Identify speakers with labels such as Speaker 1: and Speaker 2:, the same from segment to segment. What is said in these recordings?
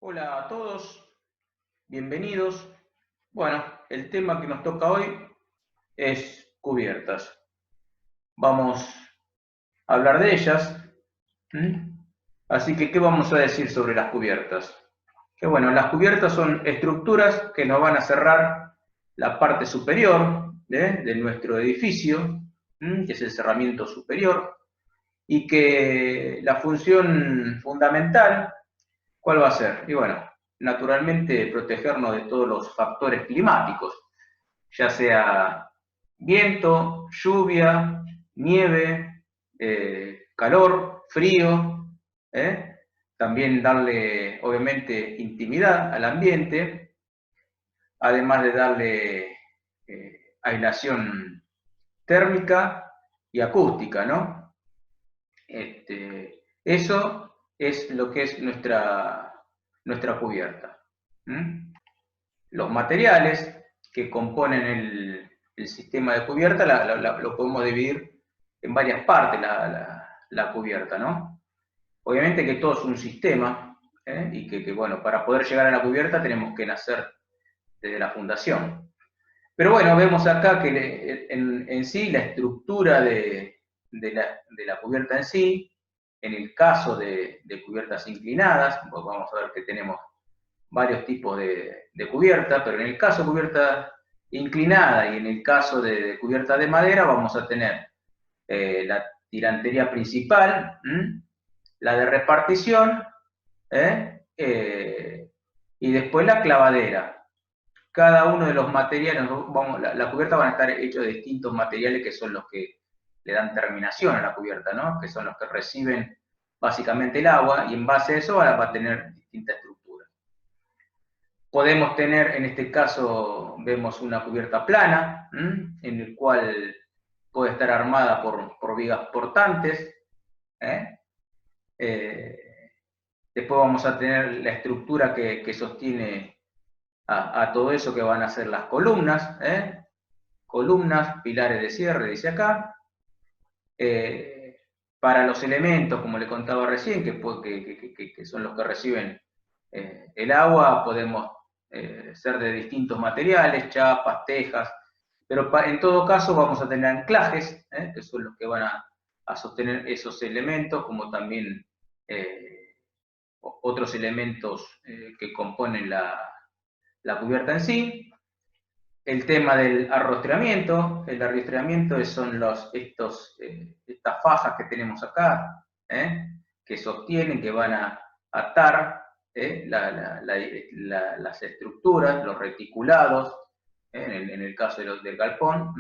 Speaker 1: Hola a todos, bienvenidos. Bueno, el tema que nos toca hoy es cubiertas. Vamos a hablar de ellas. Así que, ¿qué vamos a decir sobre las cubiertas? Que bueno, las cubiertas son estructuras que nos van a cerrar la parte superior de nuestro edificio, que es el cerramiento superior, y que la función fundamental, ¿cuál va a ser? Y bueno, naturalmente protegernos de todos los factores climáticos, ya sea viento, lluvia, nieve, calor, frío, ¿eh? También darle, obviamente, intimidad al ambiente, además de darle aislación térmica y acústica, ¿no? Eso es lo que es nuestra cubierta. Los materiales que componen el sistema de cubierta lo podemos dividir en varias partes la cubierta, ¿no? Obviamente que todo es un sistema, y que, bueno, para poder llegar a la cubierta tenemos que nacer desde la fundación. Pero bueno, vemos acá que en sí la estructura de la cubierta en sí, en el caso de cubiertas inclinadas, pues vamos a ver que tenemos varios tipos de cubierta, pero en el caso de cubierta inclinada y en el caso de cubierta de madera vamos a tener la tirantería principal, la de repartición, y después la clavadera. Cada uno de los materiales, la cubierta van a estar hechos de distintos materiales que son los que le dan terminación a la cubierta, ¿no? Que son los que reciben básicamente el agua y en base a eso va a tener distintas estructuras. Podemos tener, en este caso, vemos una cubierta plana, en el cual puede estar armada por vigas portantes. Después vamos a tener la estructura que sostiene a todo eso que van a ser las columnas, columnas, pilares de cierre, dice acá. Para los elementos, como le contaba recién, que son los que reciben el agua, podemos ser de distintos materiales, chapas, tejas, pero en todo caso vamos a tener anclajes, que son los que van a sostener esos elementos, como también otros elementos que componen la cubierta en sí. El tema del arrastramiento, el arrastramiento son estas fajas que tenemos acá, que sostienen, que van a atar las estructuras, los reticulados, en el caso del galpón.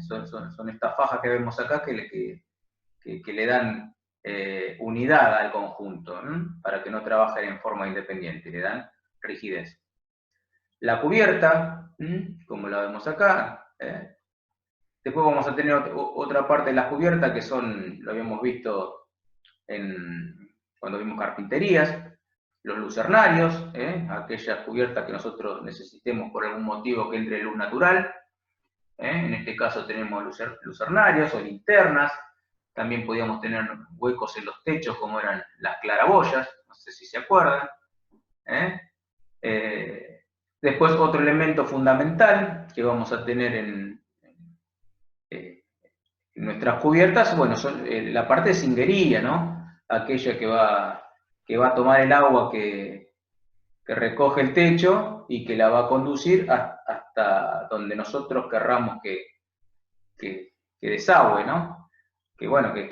Speaker 1: Son estas fajas que vemos acá que le dan unidad al conjunto, para que no trabajen en forma independiente, le dan rigidez. La cubierta, como la vemos acá, después vamos a tener otra parte de las cubiertas que son, lo habíamos visto cuando vimos carpinterías, los lucernarios, aquellas cubiertas que nosotros necesitemos por algún motivo que entre luz natural. En este caso tenemos lucernarios o linternas. También podíamos tener huecos en los techos como eran las claraboyas, no sé si se acuerdan. Después otro elemento fundamental que vamos a tener en nuestras cubiertas, bueno, son la parte de cinguería, ¿no? Aquella que va a tomar el agua que recoge el techo y que la va a conducir hasta donde nosotros querramos que desagüe, ¿no? Que bueno, que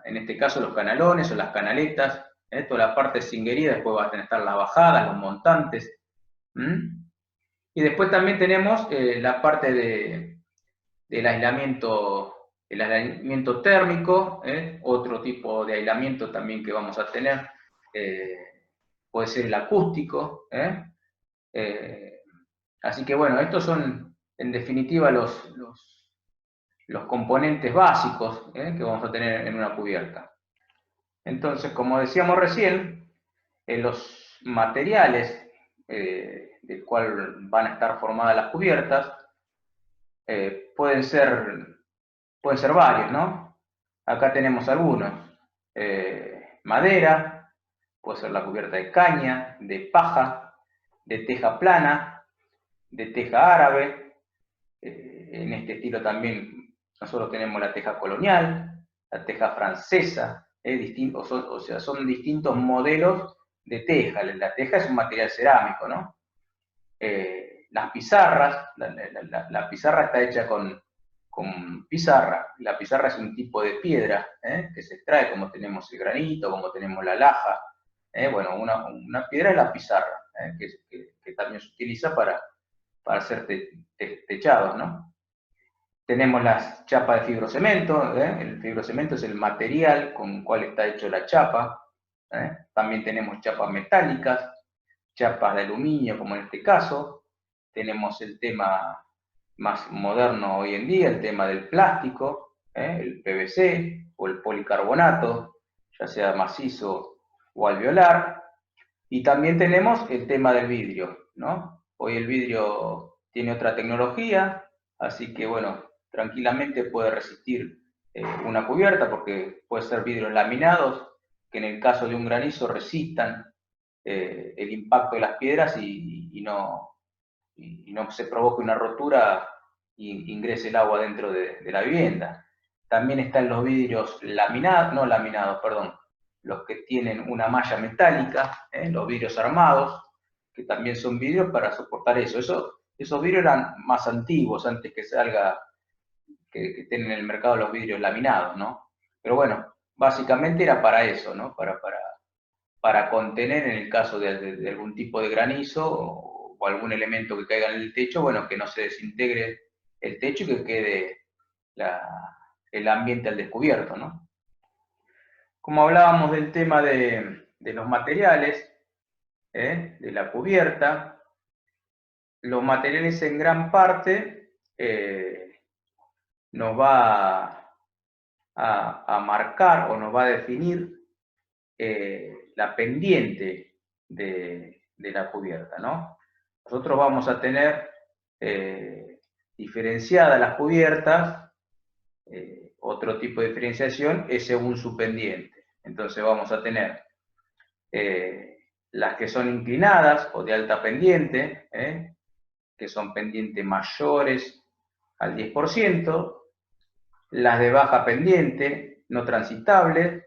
Speaker 1: en este caso los canalones o las canaletas, toda la parte de cinguería, después van a estar las bajadas, los montantes. Y después también tenemos la parte del aislamiento térmico, otro tipo de aislamiento también que vamos a tener, puede ser el acústico. Así que bueno, estos son en definitiva los componentes básicos que vamos a tener en una cubierta. Entonces, como decíamos recién, los materiales del cual van a estar formadas las cubiertas pueden ser varios, ¿no? Acá tenemos algunos. Madera, puede ser la cubierta de caña, de paja, de teja plana, de teja árabe. En este estilo también nosotros tenemos la teja colonial, la teja francesa, o sea, son distintos modelos de teja. La teja es un material cerámico, ¿no? Las pizarras, la pizarra está hecha con pizarra. La pizarra es un tipo de piedra que se extrae, como tenemos el granito, como tenemos la laja. Bueno, una piedra es la pizarra, que también se utiliza para hacer techados, ¿no? Tenemos las chapas de fibrocemento. El fibrocemento es el material con el cual está hecho la chapa. También tenemos chapas metálicas, chapas de aluminio, como en este caso. Tenemos el tema más moderno hoy en día, el tema del plástico, el PVC o el policarbonato, ya sea macizo o alveolar. Y también tenemos el tema del vidrio, ¿no? Hoy el vidrio tiene otra tecnología, así que bueno, tranquilamente puede resistir una cubierta, porque puede ser vidrios laminados, que en el caso de un granizo resistan el impacto de las piedras y no se provoque una rotura y ingrese el agua dentro de la vivienda. También están los vidrios laminados, no laminados, perdón, los que tienen una malla metálica, los vidrios armados, que también son vidrios para soportar eso. Esos vidrios eran más antiguos, antes que salga, que estén en el mercado los vidrios laminados, ¿no? Pero bueno, básicamente era para eso, ¿no? Para contener en el caso de algún tipo de granizo o algún elemento que caiga en el techo, bueno, que no se desintegre el techo y que quede el ambiente al descubierto, ¿no? Como hablábamos del tema de los materiales, de la cubierta, los materiales en gran parte nos va a marcar o nos va a definir la pendiente de la cubierta, ¿no? Nosotros vamos a tener diferenciadas las cubiertas. Otro tipo de diferenciación es según su pendiente. Entonces vamos a tener las que son inclinadas o de alta pendiente, que son pendientes mayores al 10%, las de baja pendiente, no transitables,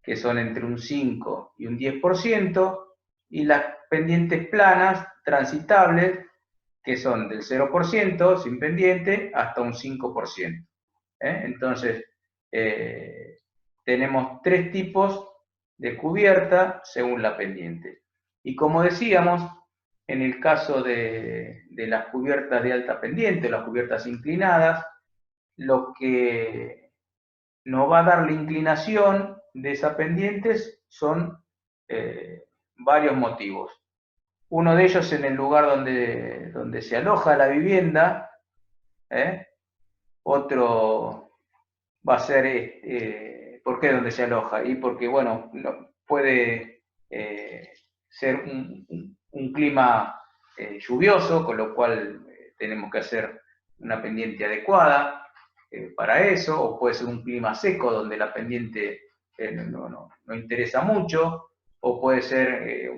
Speaker 1: que son entre un 5 y un 10%, y las pendientes planas, transitables, que son del 0% sin pendiente hasta un 5%. Entonces, tenemos tres tipos de cubierta según la pendiente. Y como decíamos, en el caso de las cubiertas de alta pendiente, las cubiertas inclinadas, lo que nos va a dar la inclinación de esas pendientes son varios motivos. Uno de ellos en el lugar donde se aloja la vivienda. Otro va a ser, ¿por qué donde se aloja? Y porque, bueno, puede ser un clima lluvioso, con lo cual tenemos que hacer una pendiente adecuada para eso, o puede ser un clima seco donde la pendiente no interesa mucho, o puede ser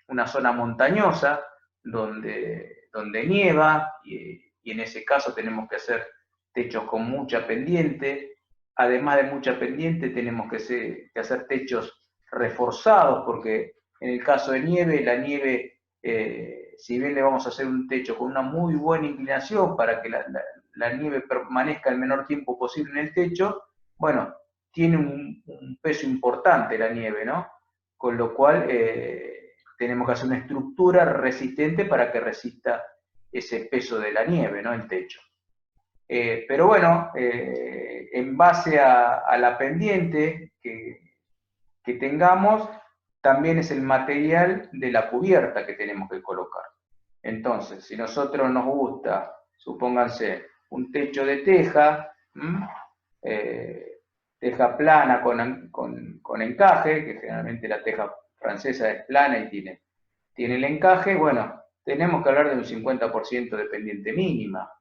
Speaker 1: una zona montañosa donde nieva y en ese caso tenemos que hacer techos con mucha pendiente. Además de mucha pendiente tenemos que hacer techos reforzados, porque en el caso de nieve, la nieve, si bien le vamos a hacer un techo con una muy buena inclinación para que la nieve permanezca el menor tiempo posible en el techo, bueno, tiene un peso importante la nieve, ¿no? Con lo cual tenemos que hacer una estructura resistente para que resista ese peso de la nieve, ¿no? El techo. Pero bueno, en base a la pendiente que tengamos, también es el material de la cubierta que tenemos que colocar. Entonces, si nosotros nos gusta, supónganse, un techo de teja, teja plana con encaje, que generalmente la teja francesa es plana y tiene el encaje, bueno, tenemos que hablar de un 50% de pendiente mínima.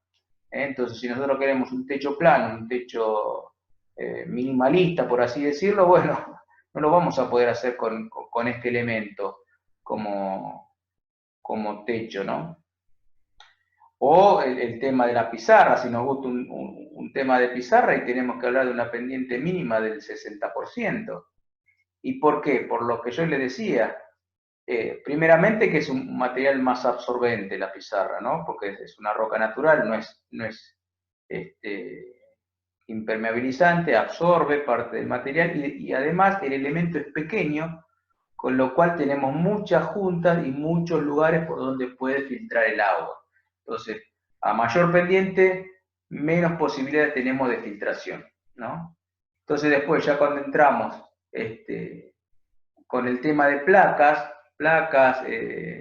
Speaker 1: Entonces, si nosotros queremos un techo plano, un techo minimalista, por así decirlo, bueno, no lo vamos a poder hacer con este elemento como techo, ¿no? O el tema de la pizarra, si nos gusta un tema de pizarra y tenemos que hablar de una pendiente mínima del 60%. ¿Y por qué? Por lo que yo le decía, primeramente que es un material más absorbente la pizarra, ¿no? Porque es una roca natural, no es impermeabilizante, absorbe parte del material y además el elemento es pequeño, con lo cual tenemos muchas juntas y muchos lugares por donde puede filtrar el agua. Entonces, a mayor pendiente, menos posibilidades tenemos de filtración, ¿no? Entonces después, ya cuando entramos con el tema de placas,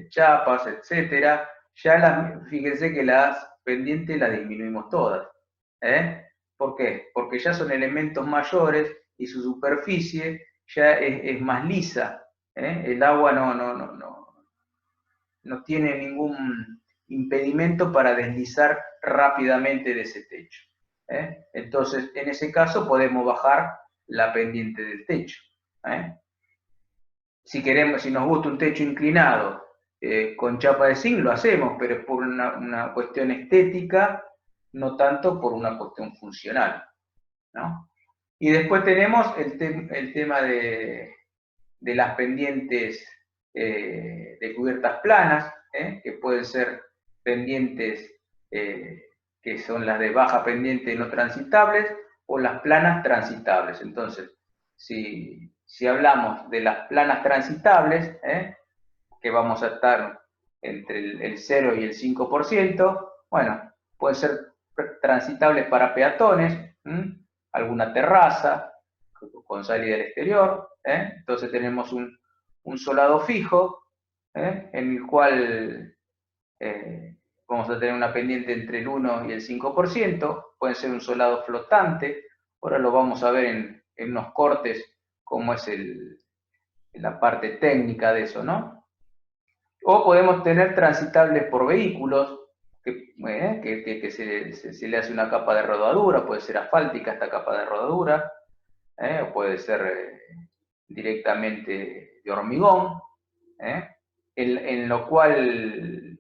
Speaker 1: chapas, etcétera, ya fíjense que las pendientes las disminuimos todas. ¿eh? ¿Por qué? Porque ya son elementos mayores y su superficie ya es más lisa. El agua no tiene ningún impedimento para deslizar rápidamente de ese techo. Entonces, en ese caso podemos bajar la pendiente del techo. Si nos gusta un techo inclinado con chapa de zinc, lo hacemos, pero es por una cuestión estética, no tanto por una cuestión funcional, ¿no? Y después tenemos el tema de las pendientes de cubiertas planas, que pueden ser pendientes que son las de baja pendiente no transitables o las planas transitables. Entonces, si hablamos de las planas transitables, que vamos a estar entre el 0 y el 5%, bueno, pueden ser transitables para peatones, alguna terraza con salida al exterior, entonces tenemos un solado fijo, en el cual vamos a tener una pendiente entre el 1 y el 5%, puede ser un solado flotante, ahora lo vamos a ver en unos cortes cómo es la parte técnica de eso, ¿no? O podemos tener transitables por vehículos, que se le hace una capa de rodadura, puede ser asfáltica esta capa de rodadura, o puede ser directamente de hormigón, en lo cual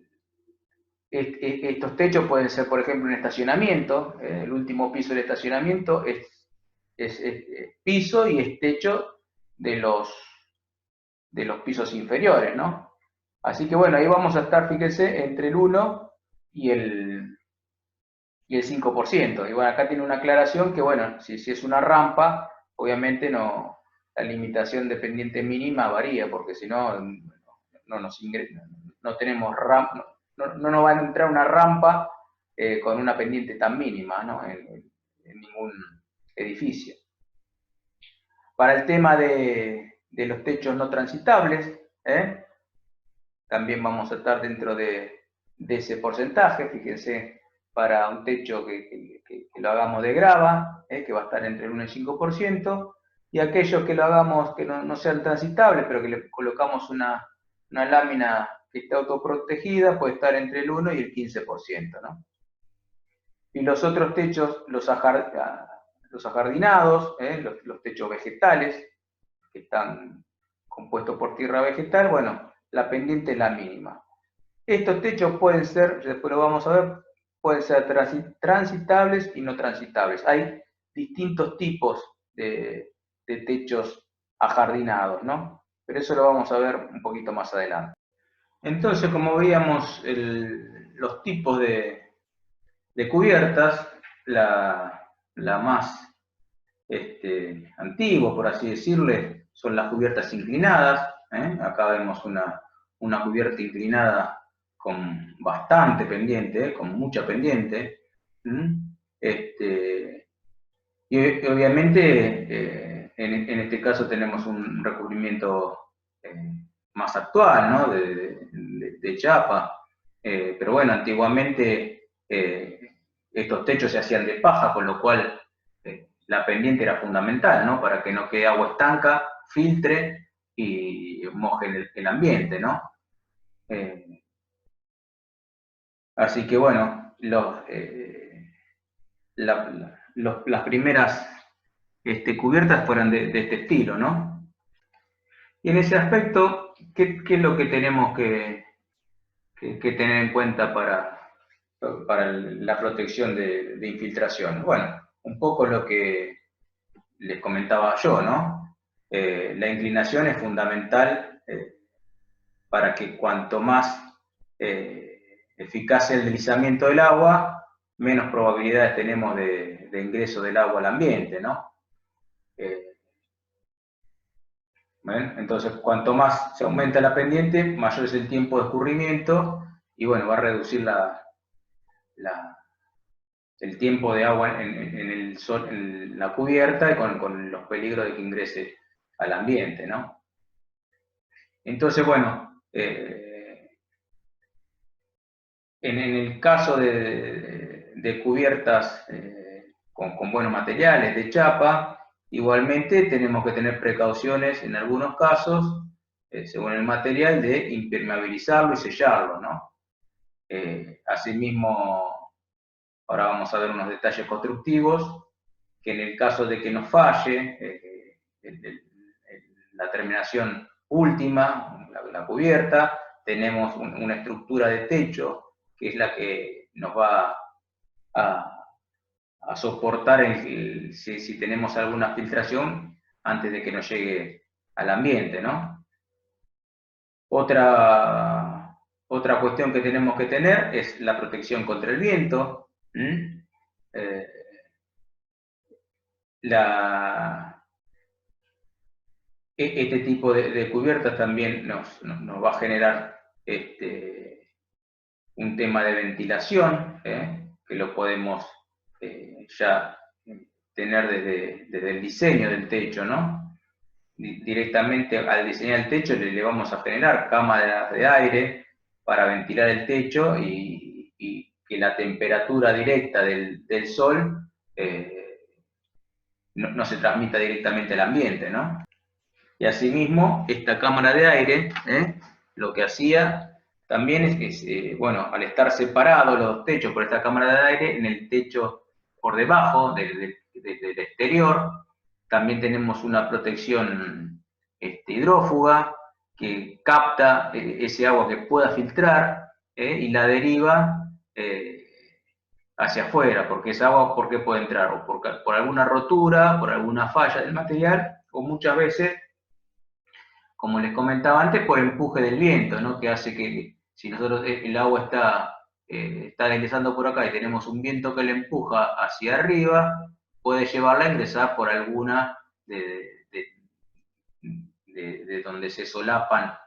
Speaker 1: estos techos pueden ser, por ejemplo, en estacionamiento, el último piso del estacionamiento es piso y es techo de los pisos inferiores, ¿no? Así que bueno, ahí vamos a estar, fíjense, entre el 1 y el 5%. Y bueno, acá tiene una aclaración que, bueno, si es una rampa, obviamente no, la limitación de pendiente mínima varía, porque si no, no tenemos rampa, no nos va a entrar una rampa con una pendiente tan mínima, ¿no? En ningún edificio. Para el tema de los techos no transitables, también vamos a estar dentro de ese porcentaje. Fíjense, para un techo que lo hagamos de grava, que va a estar entre el 1 y el 5%, y aquellos que lo hagamos que no sean transitables, pero que le colocamos una lámina que esté autoprotegida, puede estar entre el 1 y el 15%, ¿no? Y los otros techos, los ajardinados, los techos vegetales, que están compuestos por tierra vegetal, bueno, la pendiente es la mínima. Estos techos pueden ser, después lo vamos a ver, pueden ser transitables y no transitables. Hay distintos tipos de techos ajardinados, ¿no? Pero eso lo vamos a ver un poquito más adelante. Entonces, como veíamos los tipos de cubiertas, la más antigua, por así decirle, son las cubiertas inclinadas. Acá vemos una cubierta inclinada con bastante pendiente, con mucha pendiente. Y obviamente en este caso tenemos un recubrimiento más actual, ¿no? de chapa. Pero bueno, antiguamente estos techos se hacían de paja, con lo cual la pendiente era fundamental, ¿no? Para que no quede agua estanca, filtre y moje el ambiente, ¿no? Así que bueno, las primeras cubiertas fueron de este estilo, ¿no? Y en ese aspecto, ¿qué es lo que tenemos que tener en cuenta para la protección de infiltración? Bueno, un poco lo que les comentaba yo, ¿no? La inclinación es fundamental para que cuanto más eficaz sea el deslizamiento del agua, menos probabilidades tenemos de ingreso del agua al ambiente, ¿no? Entonces, cuanto más se aumenta la pendiente, mayor es el tiempo de escurrimiento y bueno, va a reducir el tiempo de agua en la cubierta y con los peligros de que ingrese al ambiente, ¿no? Entonces, bueno, en el caso de cubiertas con buenos materiales, de chapa, igualmente tenemos que tener precauciones en algunos casos, según el material, de impermeabilizarlo y sellarlo, ¿no? Asimismo, ahora vamos a ver unos detalles constructivos, que en el caso de que nos falle la terminación última, la cubierta, tenemos una estructura de techo que es la que nos va a soportar si tenemos alguna filtración antes de que nos llegue al ambiente, ¿no? Otra cuestión que tenemos que tener es la protección contra el viento. Este tipo de cubiertas también nos va a generar un tema de ventilación, que lo podemos ya tener desde el diseño del techo, ¿no? Directamente al diseñar el techo le vamos a generar cámaras de aire para ventilar el techo y que la temperatura directa del sol no se transmita directamente al ambiente, ¿no? Y asimismo, esta cámara de aire, lo que hacía también bueno, al estar separados los techos por esta cámara de aire, en el techo por debajo del exterior, también tenemos una protección hidrófuga que capta ese agua que pueda filtrar y la deriva hacia afuera, porque esa agua, ¿por qué puede entrar? O por alguna rotura, por alguna falla del material, o muchas veces, como les comentaba antes, por empuje del viento, ¿no? Que hace que si nosotros el agua está deslizando por acá y tenemos un viento que le empuja hacia arriba, puede llevarla a ingresar por alguna de donde se solapan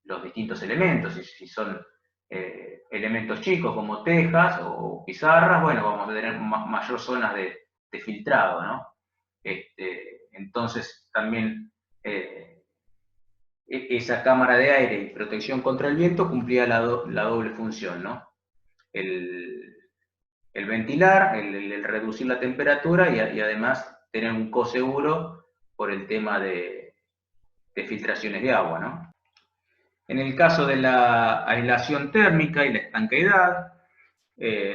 Speaker 1: los distintos elementos. Si son elementos chicos como tejas o pizarras, bueno, vamos a tener mayor zonas de filtrado, ¿no? Entonces también esa cámara de aire y protección contra el viento cumplía la doble función, ¿no? El ventilar, el reducir la temperatura y además tener un coseguro por el tema de filtraciones de agua, ¿no? En el caso de la aislación térmica y la estanqueidad,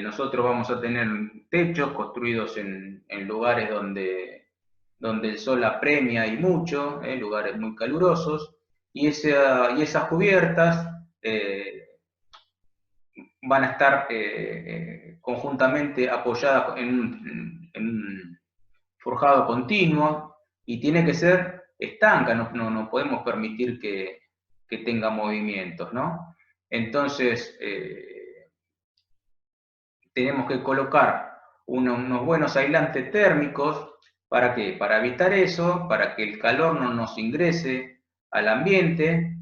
Speaker 1: nosotros vamos a tener techos construidos en lugares donde el sol apremia y mucho, lugares muy calurosos, y esas cubiertas van a estar conjuntamente apoyadas en un forjado continuo y tiene que ser estanca, no podemos permitir que tenga movimientos, ¿no? Entonces, tenemos que colocar unos buenos aislantes térmicos. ¿Para qué? Para evitar eso, para que el calor no nos ingrese al ambiente,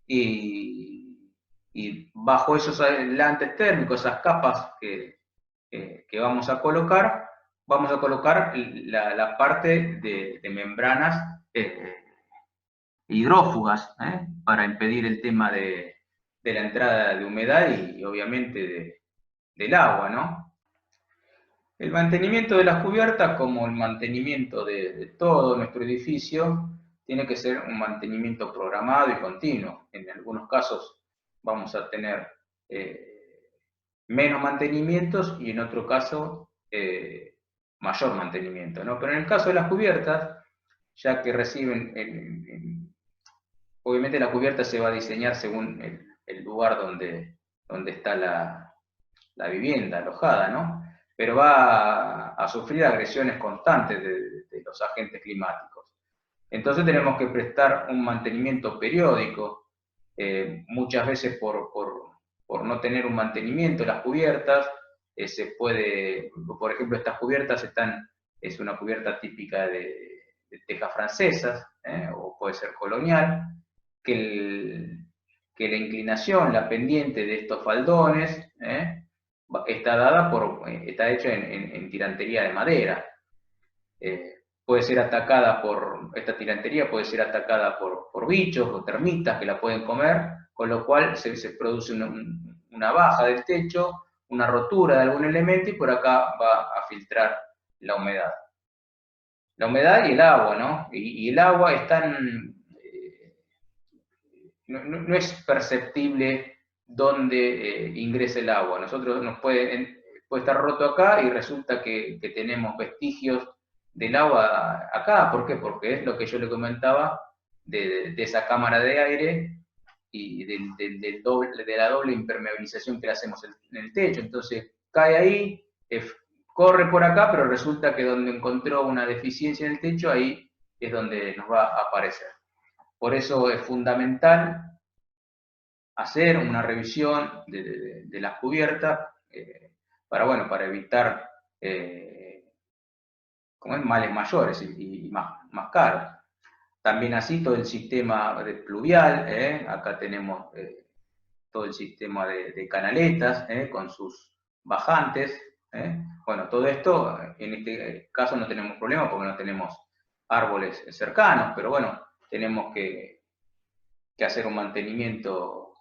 Speaker 1: y bajo esos aislantes térmicos, esas capas que vamos a colocar la parte de membranas hidrófugas, para impedir el tema de la entrada de humedad y obviamente del agua, ¿no? El mantenimiento de las cubiertas, como el mantenimiento de todo nuestro edificio, tiene que ser un mantenimiento programado y continuo. En algunos casos vamos a tener menos mantenimientos y en otro caso mayor mantenimiento, ¿no? Pero en el caso de las cubiertas, ya que reciben, obviamente la cubierta se va a diseñar según el lugar donde está la vivienda alojada, ¿no? Pero va a sufrir agresiones constantes de los agentes climáticos. Entonces tenemos que prestar un mantenimiento periódico, muchas veces por no tener un mantenimiento, las cubiertas, se puede, por ejemplo, estas cubiertas es una cubierta típica de tejas francesas, o puede ser colonial, que la inclinación, la pendiente de estos faldones, está hecha en tirantería de madera. Puede ser atacada esta tirantería puede ser atacada por bichos o termitas que la pueden comer, con lo cual se produce una baja del techo, una rotura de algún elemento y por acá va a filtrar la humedad. La humedad y el agua, ¿no? Y el agua es no es perceptible dónde ingresa el agua. Nosotros puede estar roto acá y resulta que tenemos vestigios del agua acá. ¿Por qué? Porque es lo que yo le comentaba de esa cámara de aire y de la doble impermeabilización que le hacemos en el techo. Entonces cae ahí, corre por acá, pero resulta que donde encontró una deficiencia en el techo, ahí es donde nos va a aparecer. Por eso es fundamental hacer una revisión de las cubiertas para evitar males mayores y más caros. También así todo el sistema de pluvial, acá tenemos todo el sistema de canaletas con sus bajantes. Bueno, todo esto, en este caso no tenemos problema porque no tenemos árboles cercanos, pero bueno, tenemos que hacer un mantenimiento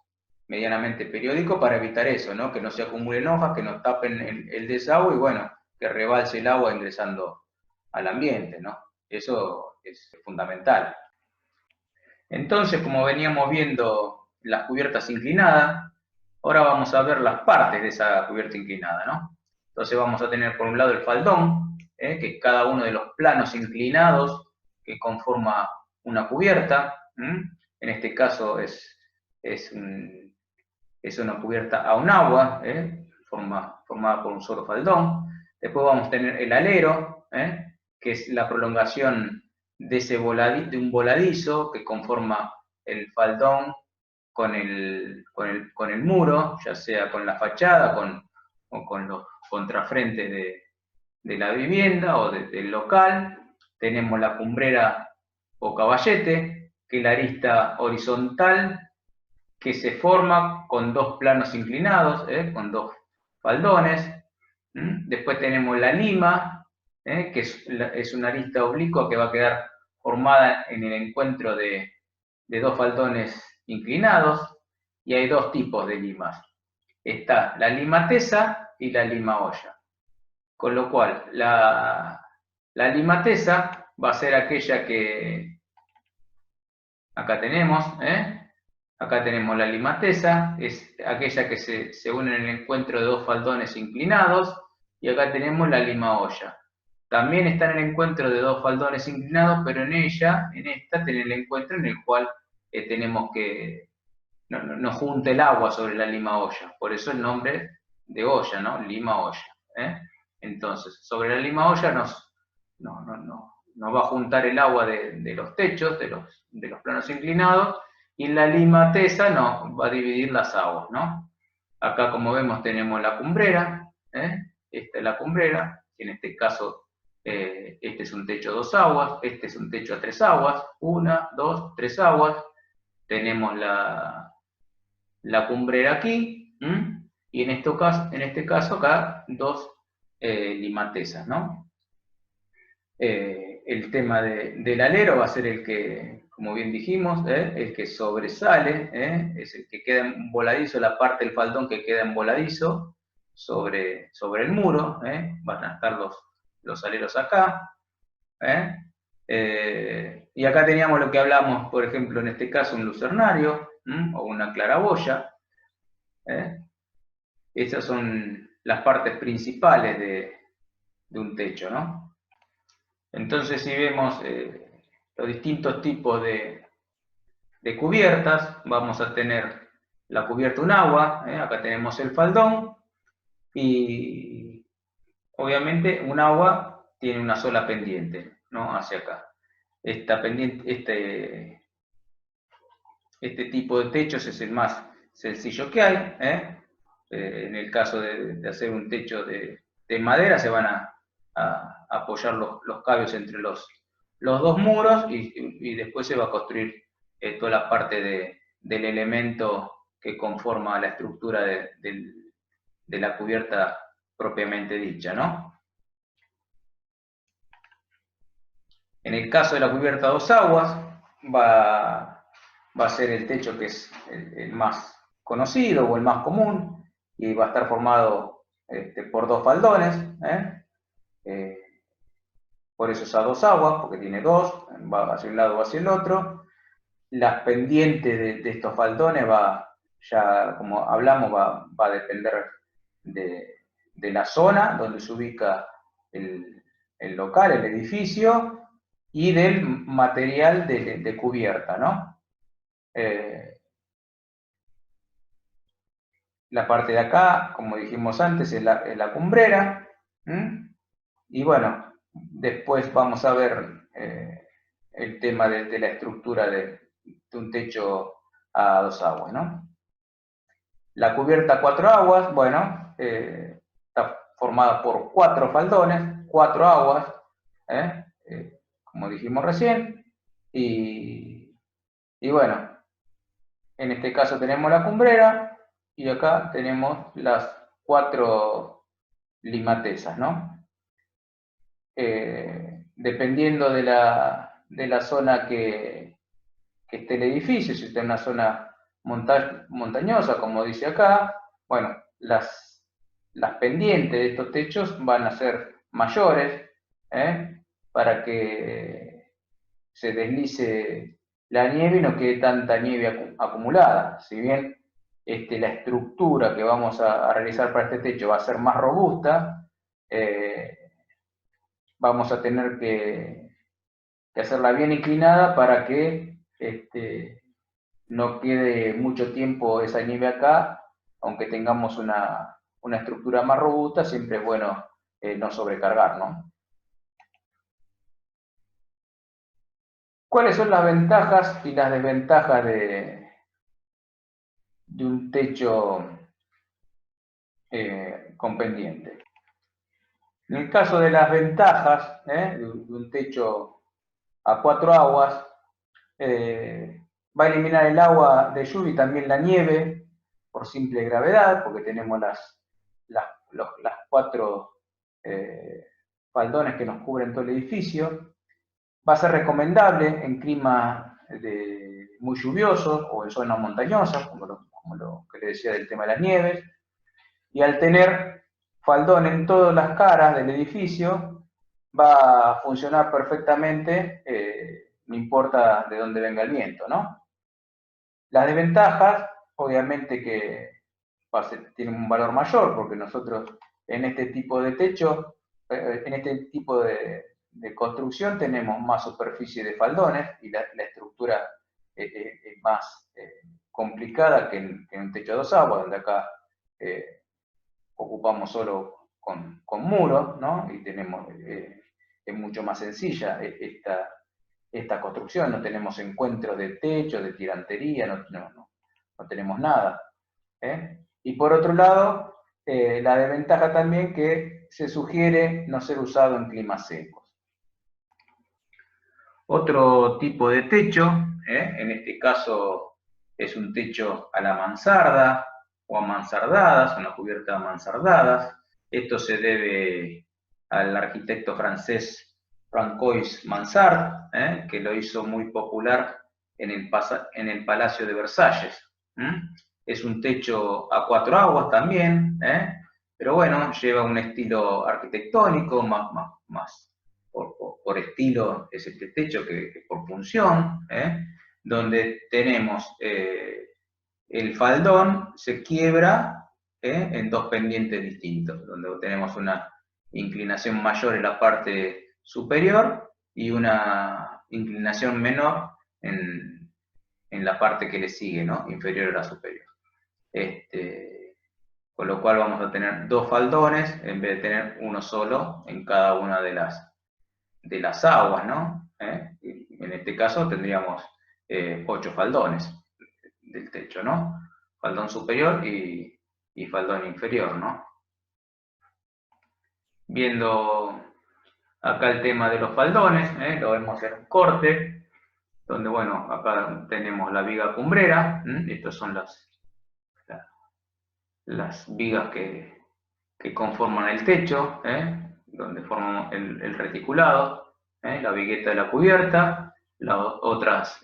Speaker 1: medianamente periódico para evitar eso, ¿no? Que no se acumulen hojas, que no tapen el desagüe y bueno, que rebalse el agua ingresando al ambiente, ¿no? Eso es fundamental. Entonces, como veníamos viendo las cubiertas inclinadas, ahora vamos a ver las partes de esa cubierta inclinada, ¿no? Entonces vamos a tener por un lado el faldón, que es cada uno de los planos inclinados que conforma una cubierta. En este caso es una cubierta a un agua, formada por un solo faldón. Después vamos a tener el alero, que es la prolongación de un voladizo que conforma el faldón con el muro, ya sea con la fachada o con los contrafrentes de la vivienda o del local. Tenemos la cumbrera o caballete, que es la arista horizontal que se forma con dos planos inclinados, con dos faldones. Después tenemos la lima, que es una arista oblicua que va a quedar formada en el encuentro de dos faldones inclinados, y hay dos tipos de limas. Está la lima tesa y la lima olla. Con lo cual, la lima tesa va a ser aquella que acá tenemos, Acá tenemos la lima tesa, es aquella que se une en el encuentro de dos faldones inclinados, y acá tenemos la lima olla. También está en el encuentro de dos faldones inclinados, pero en esta tiene el encuentro en el cual tenemos que no junte el agua sobre la lima olla, por eso el nombre de olla, ¿no? Lima olla. Entonces, sobre la lima olla nos va a juntar el agua de los techos, de los planos inclinados, y la lima tesa va a dividir las aguas, ¿no? Acá, como vemos, tenemos la cumbrera, esta es la cumbrera, en este caso este es un techo a 2 aguas, este es un techo a 3 aguas, 1, 2, 3 aguas. Tenemos la cumbrera aquí, y en este caso acá dos limatesas, ¿no? El tema del alero va a ser el que, como bien dijimos, el que sobresale, es el que queda en voladizo, la parte del faldón que queda en voladizo sobre el muro, van a estar los aleros acá. Y acá teníamos lo que hablamos, por ejemplo, en este caso un lucernario o una claraboya. Esas son las partes principales de un techo, ¿no? Entonces, si vemos los distintos tipos de cubiertas. Vamos a tener la cubierta un agua, acá tenemos el faldón, y obviamente un agua tiene una sola pendiente, ¿no? Hacia acá. Esta pendiente, este tipo de techos es el más sencillo que hay. En el caso de hacer un techo de madera, se van a apoyar los cables entre los dos muros, y después se va a construir toda la parte del elemento que conforma la estructura de la cubierta propiamente dicha, ¿no? En el caso de la cubierta a dos aguas, va a ser el techo que es el más conocido o el más común, y va a estar formado por dos faldones, por eso es a dos aguas, porque tiene dos, va hacia un lado o hacia el otro. Las pendientes de estos faldones ya como hablamos, va a depender de la zona donde se ubica el local, el edificio, y del material de cubierta, ¿no? La parte de acá, como dijimos antes, es la cumbrera. Y bueno, después vamos a ver el tema de la estructura de un techo a dos aguas, ¿no? La cubierta a cuatro aguas, bueno, está formada por cuatro faldones, cuatro aguas, como dijimos recién, y bueno, en este caso tenemos la cumbrera, y acá tenemos las cuatro limatesas, ¿no? Dependiendo de la zona que esté el edificio, si está en una zona montañosa, como dice acá, bueno, las pendientes de estos techos van a ser mayores, para que se deslice la nieve y no quede tanta nieve acumulada. Si bien la estructura que vamos a realizar para este techo va a ser más robusta, vamos a tener que hacerla bien inclinada para que no quede mucho tiempo esa nieve acá. Aunque tengamos una estructura más robusta, siempre es bueno no sobrecargar, ¿no? ¿Cuáles son las ventajas y las desventajas de un techo con pendiente? En el caso de las ventajas de un techo a cuatro aguas, va a eliminar el agua de lluvia y también la nieve por simple gravedad, porque tenemos las cuatro faldones que nos cubren todo el edificio. Va a ser recomendable en clima muy lluviosos o en zonas montañosas, como lo que le decía del tema de las nieves. Y al tener faldón en todas las caras del edificio, va a funcionar perfectamente, no importa de dónde venga el viento, ¿no? Las desventajas, obviamente que tienen un valor mayor, porque nosotros en este tipo de techo, en este tipo de construcción, tenemos más superficie de faldones y la estructura es más complicada que en un techo a dos aguas, donde acá ocupamos solo con muros, ¿no? Y tenemos, es mucho más sencilla esta construcción, no tenemos encuentros de techo, de tirantería, no tenemos nada. Y por otro lado, la desventaja también que se sugiere no ser usado en climas secos. Otro tipo de techo, en este caso es un techo a la mansarda o a mansardadas, una cubierta a mansardadas. Esto se debe al arquitecto francés Francois Mansart, que lo hizo muy popular en el Palacio de Versalles. Es un techo a cuatro aguas también, pero bueno, lleva un estilo arquitectónico, más por estilo es este techo que por función, donde tenemos el faldón se quiebra en dos pendientes distintos, donde tenemos una inclinación mayor en la parte superior y una inclinación menor en la parte que le sigue, ¿no? Inferior a la superior. Con lo cual vamos a tener 2 faldones en vez de tener uno solo en cada una de las aguas, ¿no? En este caso tendríamos 8 faldones del techo, ¿no? Faldón superior y faldón inferior, ¿no? Viendo acá el tema de los faldones, lo vemos en un corte, donde, bueno, acá tenemos la viga cumbrera, estas son las vigas que conforman el techo, donde forman el reticulado, la vigueta de la cubierta, las otras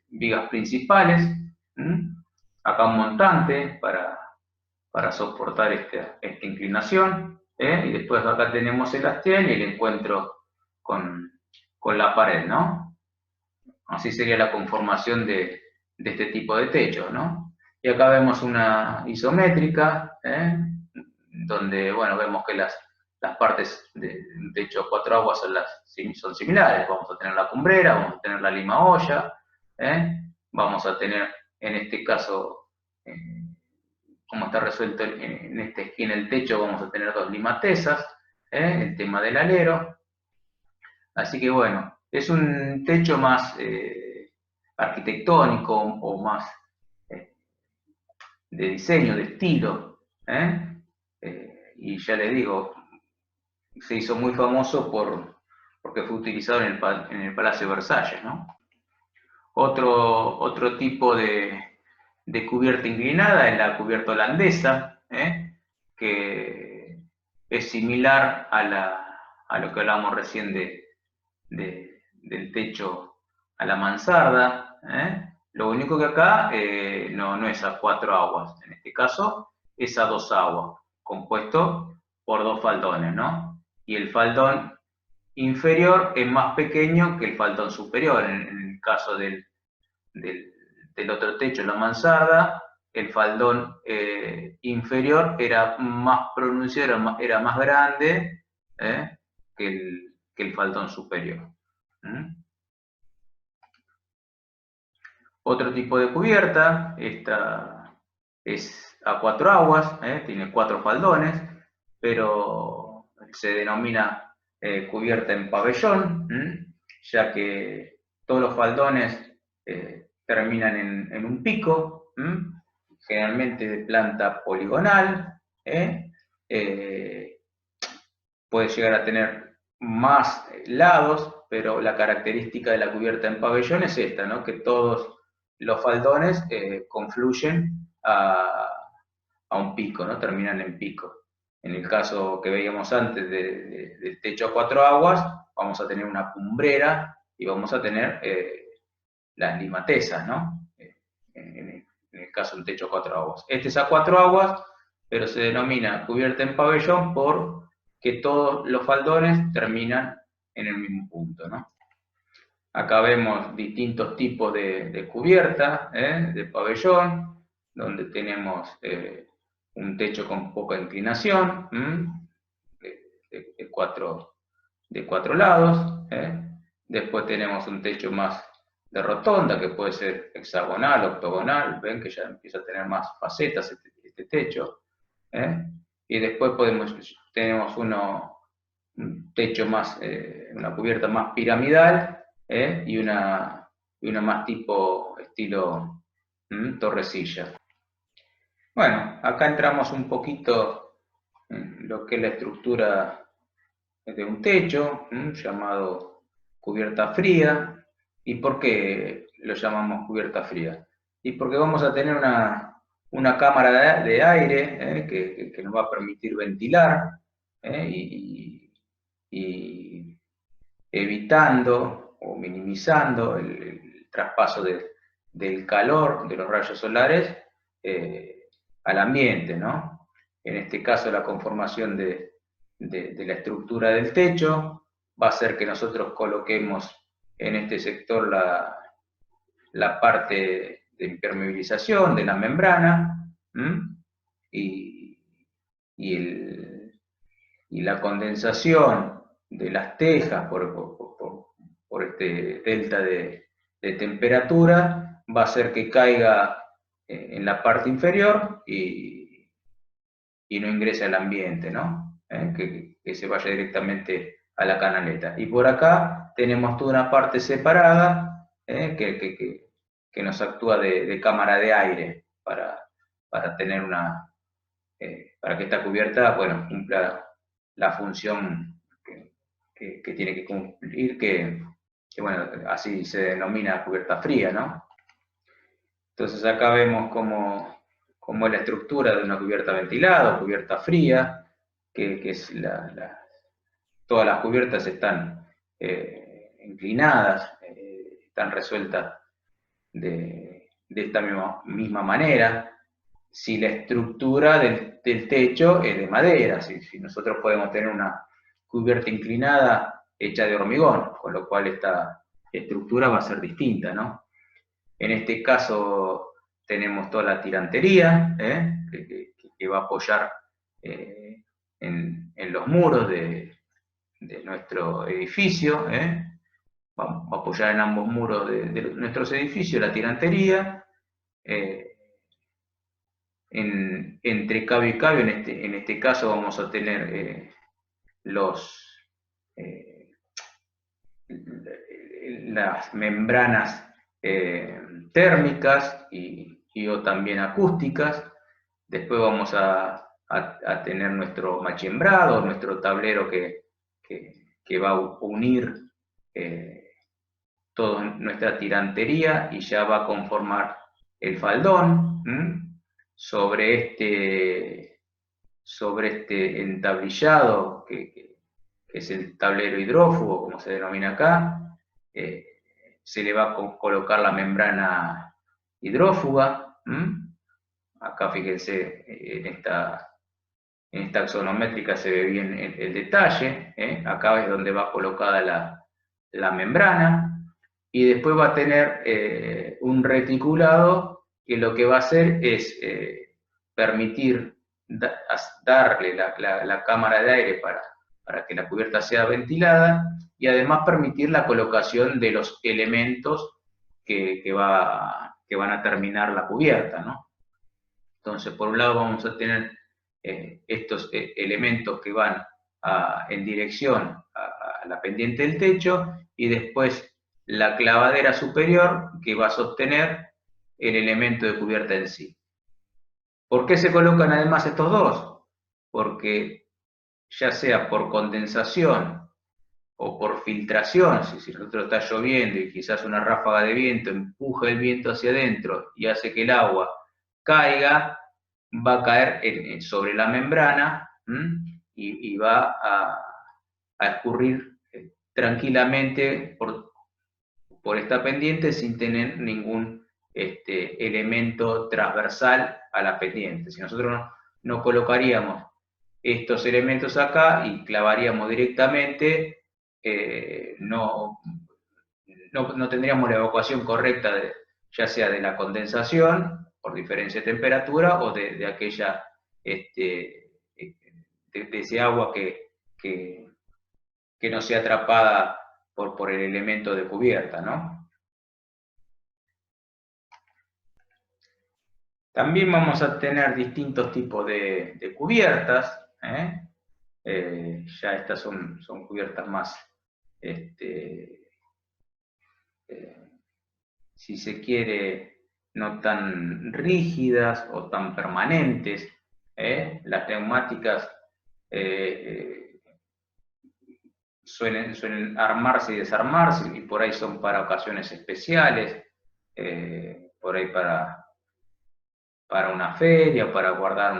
Speaker 1: vigas principales, acá un montante para soportar esta inclinación, y después acá tenemos el hastial y el encuentro con la pared, ¿no? Así sería la conformación de este tipo de techo, ¿no? Y acá vemos una isométrica, donde, bueno, vemos que las partes de un techo a 4 aguas son similares. Vamos a tener la cumbrera, vamos a tener la lima olla, vamos a tener, en este caso, como está resuelto en esta esquina el techo, vamos a tener 2 limatesas, el tema del alero. Así que, bueno, es un techo más arquitectónico o más de diseño, de estilo, y ya les digo, se hizo muy famoso porque fue utilizado en el Palacio de Versalles, ¿no? Otro tipo de cubierta inclinada es la cubierta holandesa, que es similar a lo que hablábamos recién del techo a la mansarda. Lo único que acá no es a 4 aguas, en este caso es a 2 aguas, compuesto por 2 faldones, ¿no? Y el faldón inferior es más pequeño que el faldón superior. En el caso del otro techo, la mansarda, el faldón inferior era más pronunciado, era más grande que el faldón superior. Otro tipo de cubierta, esta es a 4 aguas, tiene 4 faldones, pero se denomina cubierta en pabellón, ya que todos los faldones terminan en un pico, generalmente de planta poligonal, puede llegar a tener más lados, pero la característica de la cubierta en pabellón es esta, ¿no? Que todos los faldones confluyen a un pico, ¿no? Terminan en pico. En el caso que veíamos antes del techo a 4 aguas, vamos a tener una cumbrera y vamos a tener las limatesas, ¿no? En el caso del techo a 4 aguas. Este es a 4 aguas, pero se denomina cubierta en pabellón porque todos los faldones terminan en el mismo punto, ¿no? Acá vemos distintos tipos de cubierta, de pabellón, donde tenemos un techo con poca inclinación, de cuatro lados. Después tenemos un techo más de rotonda, que puede ser hexagonal, octogonal. Ven que ya empieza a tener más facetas este techo. Y después tenemos un techo más, una cubierta más piramidal, y una más tipo estilo torrecilla. Bueno, acá entramos un poquito en lo que es la estructura de un techo, llamado cubierta fría. ¿Y por qué lo llamamos cubierta fría? Y porque vamos a tener una cámara de aire que nos va a permitir ventilar, y evitando o minimizando el traspaso del calor de los rayos solares al ambiente, ¿no? En este caso, la conformación de la estructura del techo va a hacer que nosotros coloquemos en este sector la parte de impermeabilización de la membrana, y la condensación de las tejas por fuerte delta de temperatura va a hacer que caiga en la parte inferior y no ingrese al ambiente, ¿no? Que se vaya directamente a la canaleta. Y por acá tenemos toda una parte separada que nos actúa de cámara de aire para tener para que esta cubierta, bueno, cumpla la función que tiene que cumplir, bueno, así se denomina cubierta fría, ¿no? Entonces acá vemos cómo es la estructura de una cubierta ventilada o cubierta fría, que es todas las cubiertas están inclinadas, están resueltas de esta misma manera. Si la estructura del techo es de madera, si nosotros podemos tener una cubierta inclinada hecha de hormigón, con lo cual esta estructura va a ser distinta, ¿no? En este caso tenemos toda la tirantería que va a apoyar en los muros de nuestro edificio, va a apoyar en ambos muros de nuestros edificios la tirantería. Entre cabio y cabio, en este caso vamos a tener las membranas térmicas o también acústicas. Después vamos a tener nuestro machembrado, nuestro tablero que va a unir toda nuestra tirantería y ya va a conformar el faldón. Sobre este entablillado, que es el tablero hidrófugo, como se denomina acá, se le va a colocar la membrana hidrófuga. Acá fíjense, en esta axonométrica se ve bien el detalle. Acá es donde va colocada la membrana, y después va a tener un reticulado que lo que va a hacer es permitir darle la cámara de aire para que la cubierta sea ventilada, y además permitir la colocación de los elementos que van a terminar la cubierta, ¿no? Entonces, por un lado vamos a tener estos elementos que van en dirección a la pendiente del techo, y después la clavadera superior que va a sostener el elemento de cubierta en sí. ¿Por qué se colocan además estos dos? Porque ya sea por condensación o por filtración, si nosotros está lloviendo y quizás una ráfaga de viento empuja el viento hacia adentro y hace que el agua caiga, va a caer sobre la membrana y va a escurrir tranquilamente por esta pendiente sin tener ningún elemento transversal a la pendiente. Si nosotros no colocaríamos estos elementos acá y clavaríamos directamente, no tendríamos la evacuación correcta, ya sea de la condensación por diferencia de temperatura o de aquella de ese agua que no sea atrapada por el elemento de cubierta, ¿no? También vamos a tener distintos tipos de cubiertas. Ya estas son cubiertas más, si se quiere, no tan rígidas o tan permanentes. Las neumáticas suelen armarse y desarmarse, y por ahí son para ocasiones especiales, por ahí para una feria, para guardar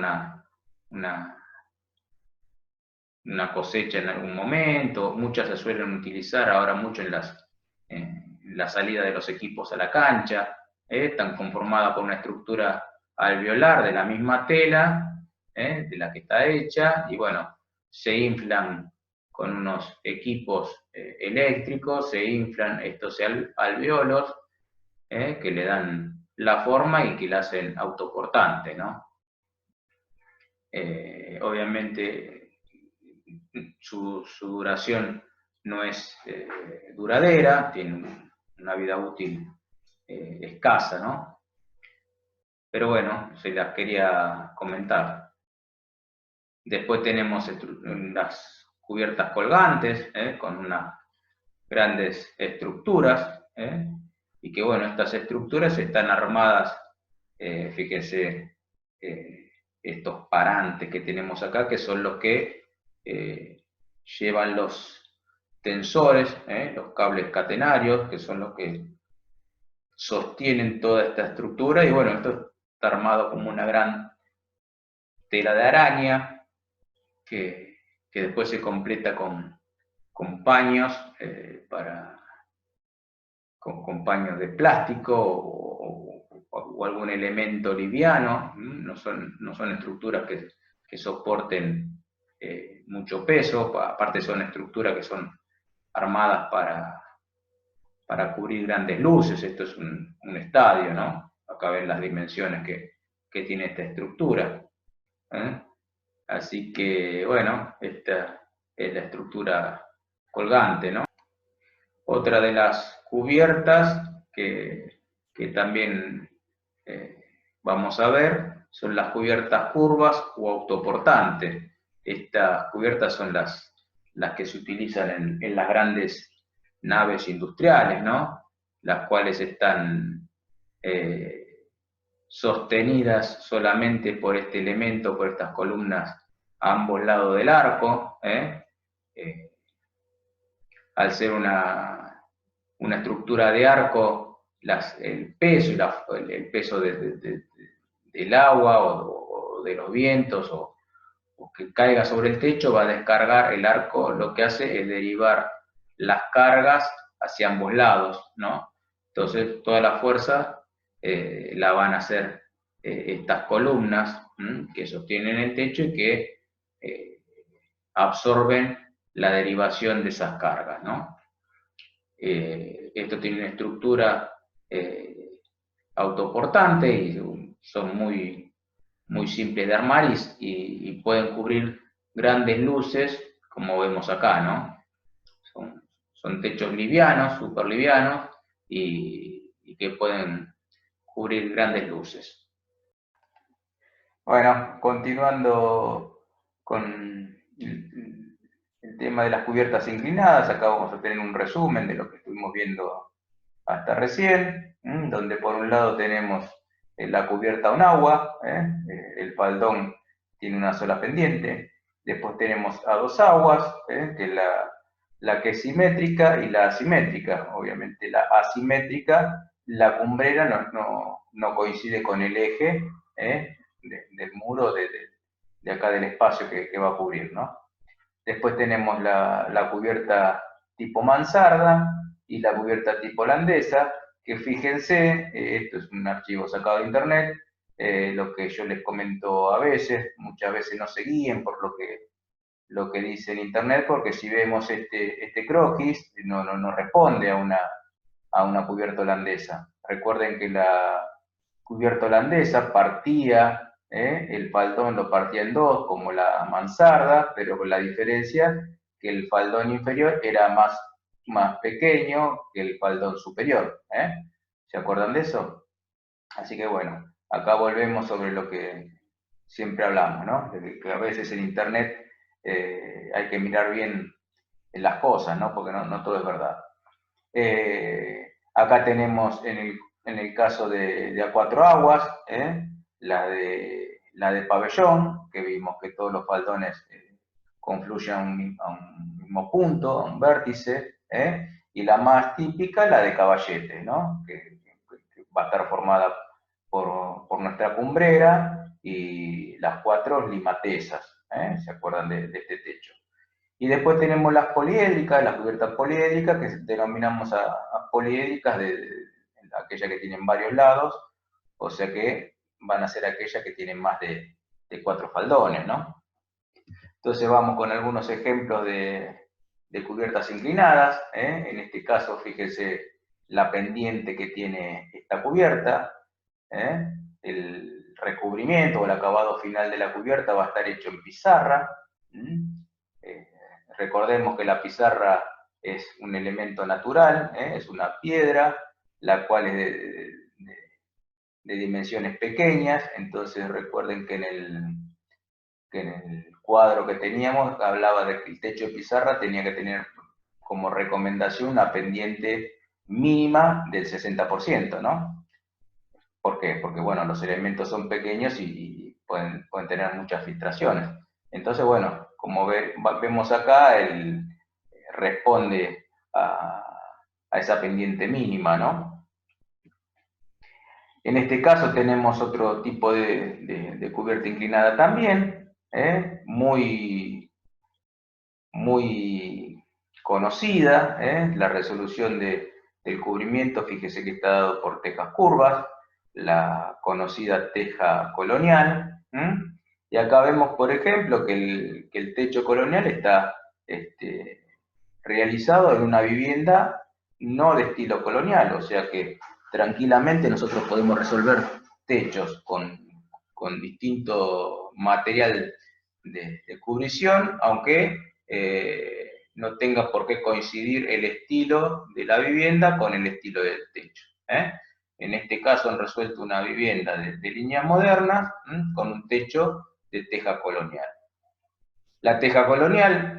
Speaker 1: una cosecha en algún momento. Muchas se suelen utilizar ahora mucho en la salida de los equipos a la cancha. Están conformadas por una estructura alveolar de la misma tela de la que está hecha, y bueno, se inflan con unos equipos eléctricos, se inflan estos alveolos que le dan la forma y que la hacen autoportante, ¿no? Obviamente su duración no es duradera, tiene una vida útil escasa, ¿no? Pero bueno, se las quería comentar. Después tenemos las cubiertas colgantes, con unas grandes estructuras, y que bueno, estas estructuras están armadas, fíjense, estos parantes que tenemos acá, que son los que llevan los tensores, los cables catenarios, que son los que sostienen toda esta estructura, y bueno, esto está armado como una gran tela de araña, que después se completa con paños, con paños de plástico o algún elemento liviano. No son estructuras que soporten mucho peso, aparte son estructuras que son armadas para cubrir grandes luces. Esto es un estadio, ¿no? Acá ven las dimensiones que tiene esta estructura. Así que, bueno, esta es la estructura colgante, ¿no? Otra de las cubiertas que también vamos a ver son las cubiertas curvas o autoportantes. Estas cubiertas son las que se utilizan en las grandes naves industriales, ¿no? Las cuales están sostenidas solamente por este elemento, por estas columnas a ambos lados del arco. Al ser una estructura de arco, el peso, el peso del agua o de los vientos o que caiga sobre el techo va a descargar el arco. Lo que hace es derivar las cargas hacia ambos lados, ¿no? Entonces toda la fuerza la van a hacer estas columnas que sostienen el techo y que absorben la derivación de esas cargas, ¿no? Esto tiene una estructura autoportante y son muy simples de armar y pueden cubrir grandes luces, como vemos acá, ¿no? Son techos livianos, súper livianos, y que pueden cubrir grandes luces. Bueno, continuando con el tema de las cubiertas inclinadas, acá vamos a tener un resumen de lo que estuvimos viendo hasta recién, donde por un lado tenemos la cubierta a un agua, el faldón tiene una sola pendiente. Después tenemos a dos aguas, que es la que es simétrica y la asimétrica. Obviamente la asimétrica, la cumbrera no coincide con el eje del muro de acá del espacio que va a cubrir, ¿no? Después tenemos la cubierta tipo mansarda y la cubierta tipo holandesa, que fíjense, esto es un archivo sacado de internet, lo que yo les comento a veces, muchas veces no se guíen por lo que dice en internet, porque si vemos este croquis, no responde a una cubierta holandesa. Recuerden que la cubierta holandesa partía, el faldón lo partía en dos, como la mansarda, pero con la diferencia que el faldón inferior era más pequeño que el faldón superior. ¿Se acuerdan de eso? Así que bueno, acá volvemos sobre lo que siempre hablamos, ¿no? De que a veces en internet hay que mirar bien las cosas, ¿no? Porque no todo es verdad. Acá tenemos en el caso de a cuatro aguas, la de pabellón, que vimos que todos los faldones confluyen a un mismo punto, a un vértice, y la más típica, la de caballete, ¿no? Que va a estar formada por nuestra cumbrera y las cuatro limatesas, ¿se acuerdan de este techo? Y después tenemos las poliédricas, las cubiertas poliédricas, que denominamos a poliédricas de aquellas que tienen varios lados, o sea que van a ser aquellas que tienen más de cuatro faldones, ¿no? Entonces vamos con algunos ejemplos de cubiertas inclinadas. En este caso, fíjense la pendiente que tiene esta cubierta. El recubrimiento o el acabado final de la cubierta va a estar hecho en pizarra. Recordemos que la pizarra es un elemento natural, es una piedra, la cual es de dimensiones pequeñas. Entonces recuerden que en el cuadro que teníamos hablaba de que el techo de pizarra tenía que tener como recomendación una pendiente mínima del 60%, ¿no? ¿Por qué? Porque, bueno, los elementos son pequeños y pueden tener muchas filtraciones. Entonces, bueno, como vemos acá, él responde a esa pendiente mínima, ¿no? En este caso tenemos otro tipo de cubierta inclinada también, muy conocida, la resolución del cubrimiento, fíjese que está dado por tejas curvas, la conocida teja colonial, y acá vemos, por ejemplo, que el techo colonial está realizado en una vivienda no de estilo colonial, o sea que tranquilamente nosotros podemos resolver techos con distinto material de cubrición, aunque no tenga por qué coincidir el estilo de la vivienda con el estilo del techo. En este caso han resuelto una vivienda de líneas modernas con un techo de teja colonial. La teja colonial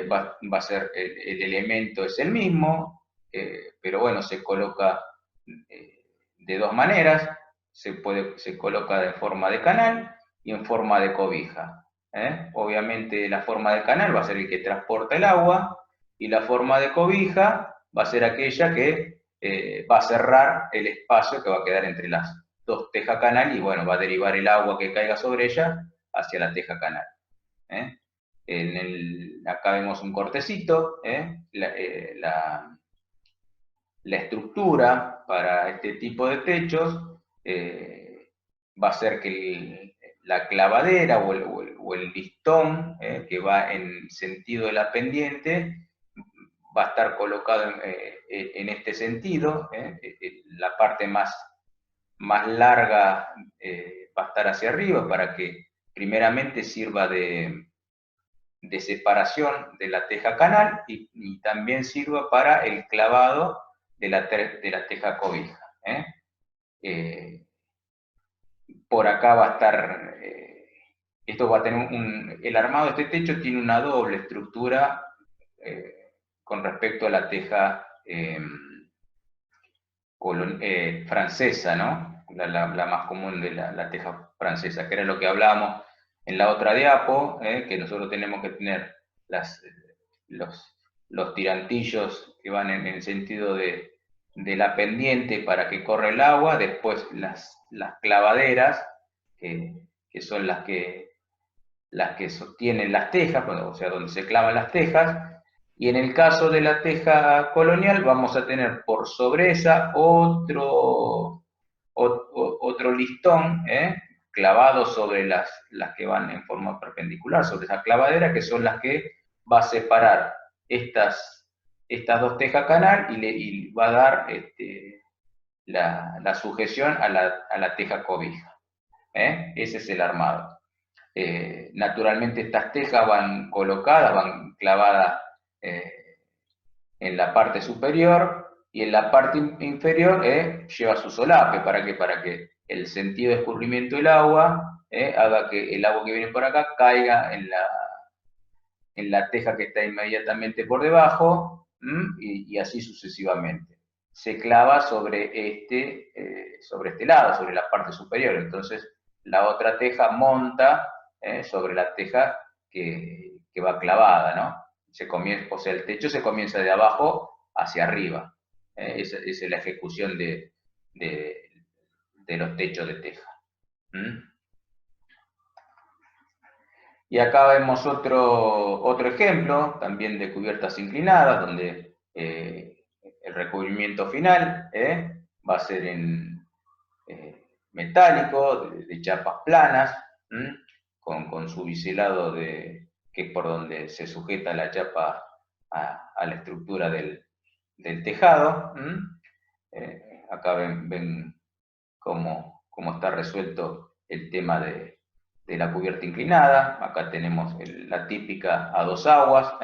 Speaker 1: va a ser, el elemento es el mismo, pero bueno, se coloca de dos maneras. Se coloca en forma de canal y en forma de cobija. Obviamente la forma de canal va a ser el que transporta el agua y la forma de cobija va a ser aquella que va a cerrar el espacio que va a quedar entre las dos tejas canal y bueno, va a derivar el agua que caiga sobre ella hacia la teja canal. Acá vemos un cortecito, la estructura para este tipo de techos va a ser que la clavadera o el listón que va en sentido de la pendiente va a estar colocado en este sentido, la parte más larga va a estar hacia arriba para que primeramente sirva de separación de la teja canal y también sirva para el clavado de la teja cobija. Por acá va a estar, esto va a tener el armado de este techo tiene una doble estructura con respecto a la teja francesa, ¿no? La más común de la teja francesa, que era lo que hablábamos en la otra diapo, que nosotros tenemos que tener los tirantillos que van en el sentido de la pendiente para que corra el agua, después las clavaderas, que son las que sostienen las tejas, o sea, donde se clavan las tejas, y en el caso de la teja colonial vamos a tener por sobre esa otro listón, clavado sobre las que van en forma perpendicular, sobre esa clavadera, que son las que va a separar estas dos tejas canal y va a dar la sujeción a la teja cobija. Ese es el armado. Naturalmente estas tejas van colocadas, van clavadas en la parte superior y en la parte inferior lleva su solape. ¿Para qué? Para que el sentido de escurrimiento del agua haga que el agua que viene por acá caiga en la teja que está inmediatamente por debajo y así sucesivamente. Se clava sobre este lado, sobre la parte superior. Entonces la otra teja monta sobre la teja que va clavada, ¿no? O sea, el techo se comienza de abajo hacia arriba. Esa es la ejecución de los techos de teja. Y acá vemos otro ejemplo, también de cubiertas inclinadas, donde el recubrimiento final va a ser en metálico, de chapas planas, con su biselado que es por donde se sujeta la chapa a la estructura del tejado. Acá ven cómo está resuelto el tema de la cubierta inclinada. Acá tenemos la típica a dos aguas,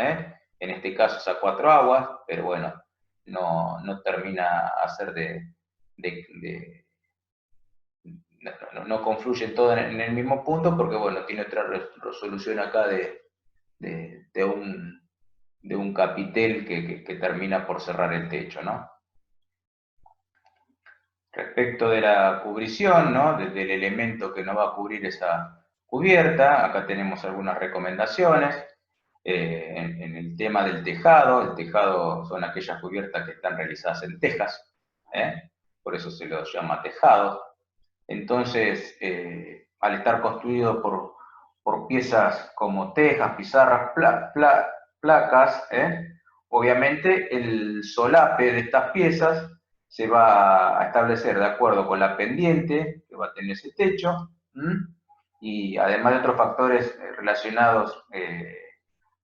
Speaker 1: en este caso es a 4 aguas, pero bueno, no termina a ser no confluyen todas en el mismo punto, porque bueno, tiene otra resolución acá de un capitel que termina por cerrar el techo, ¿no? Respecto de la cubrición, ¿no? Del elemento que no va a cubrir esa cubierta, acá tenemos algunas recomendaciones. En el tema del tejado, el tejado son aquellas cubiertas que están realizadas en tejas, por eso se los llama tejado. Entonces, al estar construido por piezas como tejas, pizarras, placas, obviamente el solape de estas piezas se va a establecer de acuerdo con la pendiente que va a tener ese techo, y además de otros factores relacionados,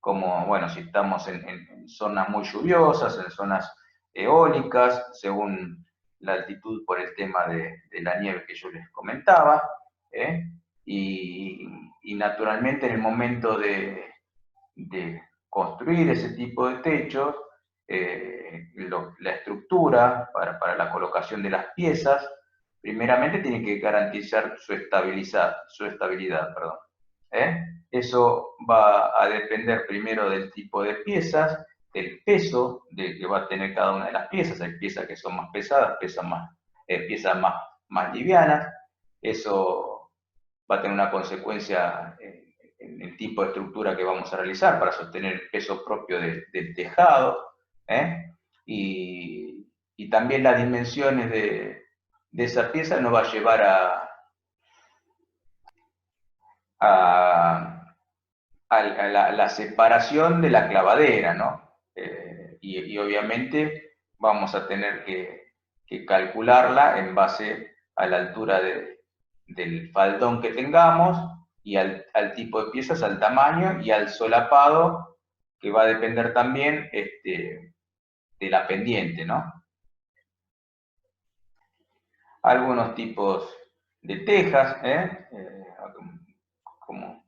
Speaker 1: como, bueno, si estamos en zonas muy lluviosas, en zonas eólicas, según la altitud por el tema de la nieve que yo les comentaba, y naturalmente en el momento de construir ese tipo de techos, la estructura para la colocación de las piezas, primeramente tiene que garantizar su estabilidad. Eso va a depender primero del tipo de piezas, del peso que va a tener cada una de las piezas. Hay piezas que son más pesadas, piezas más livianas. Eso va a tener una consecuencia en el tipo de estructura que vamos a realizar para sostener el peso propio del tejado, y también las dimensiones de esa pieza nos va a llevar a la separación de la clavadera, ¿no? Y obviamente vamos a tener que calcularla en base a la altura del faldón que tengamos y al tipo de piezas, al tamaño y al solapado, que va a depender también de la pendiente, ¿no? Algunos tipos de tejas, como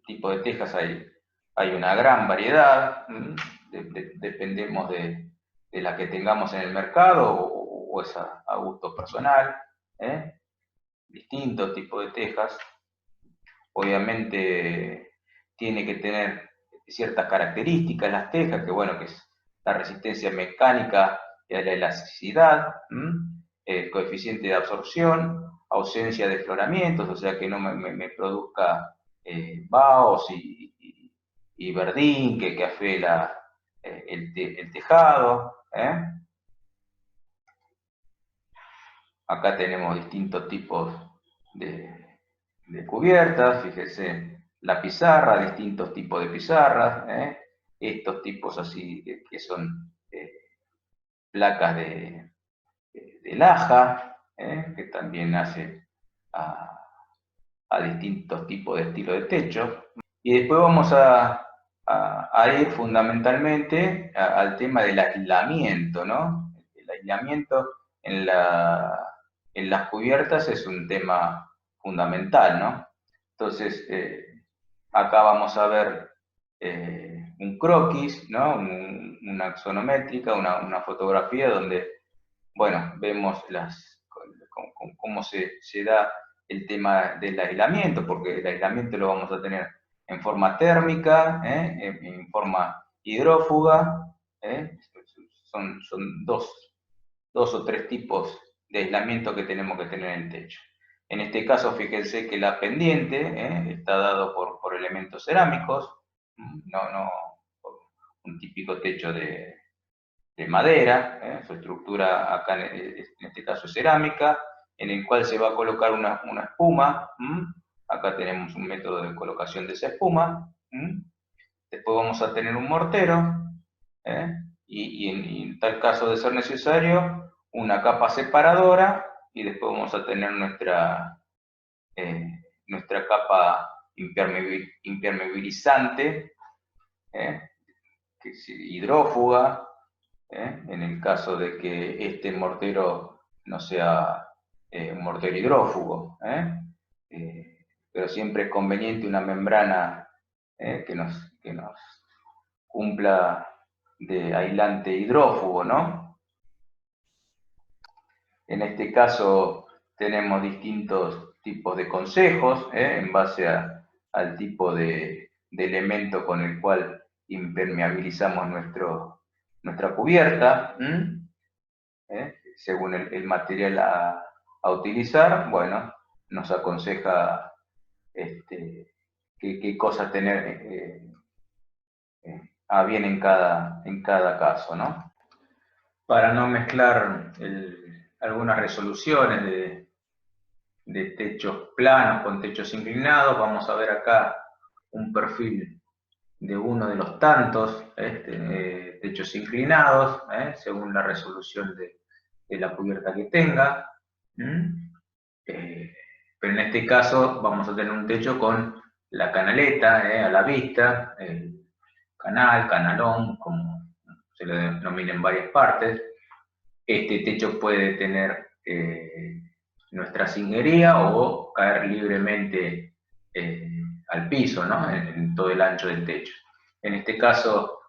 Speaker 1: tipo de tejas hay una gran variedad, dependemos de la que tengamos en el mercado o es a gusto personal, distintos tipos de tejas. Obviamente tiene que tener ciertas características las tejas, que bueno, que es la resistencia mecánica y la elasticidad, el coeficiente de absorción, ausencia de floramientos, o sea que no me produzca vaos y verdín que afee el tejado. Acá tenemos distintos tipos de cubiertas, fíjese, la pizarra, distintos tipos de pizarras, estos tipos así que son placas de laja, que también hace a distintos tipos de estilo de techo. Y después vamos a ir fundamentalmente al tema del aislamiento, ¿no? El aislamiento en las cubiertas es un tema fundamental, ¿no? Entonces, acá vamos a ver un croquis, ¿no? Una axonométrica, una fotografía donde, bueno, vemos cómo se da el tema del aislamiento, porque el aislamiento lo vamos a tener en forma térmica, en forma hidrófuga, son dos o tres tipos de aislamiento que tenemos que tener en el techo. En este caso, fíjense que la pendiente está dado por elementos cerámicos, no por un típico techo de madera, su estructura acá en este caso es cerámica, en el cual se va a colocar una espuma. Acá tenemos un método de colocación de esa espuma. Después vamos a tener un mortero, y en tal caso de ser necesario, una capa separadora, y después vamos a tener nuestra capa impermeabilizante, que es hidrófuga, en el caso de que este mortero no sea un mortero hidrófugo. Pero siempre es conveniente una membrana que nos cumpla de aislante hidrófugo, ¿no? En este caso tenemos distintos tipos de consejos, en base al tipo de elemento con el cual impermeabilizamos nuestra cubierta, según el material a utilizar. Bueno, nos aconseja qué cosas tener a bien en cada caso, ¿no? Para no mezclar algunas resoluciones de techos planos con techos inclinados, vamos a ver acá un perfil de uno de los tantos techos inclinados, según la resolución de la cubierta que tenga. Pero en este caso vamos a tener un techo con la canaleta a la vista, el canalón, como se lo denomina en varias partes. Este techo puede tener nuestra zinguería o caer libremente al piso, ¿no? En todo el ancho del techo. En este caso,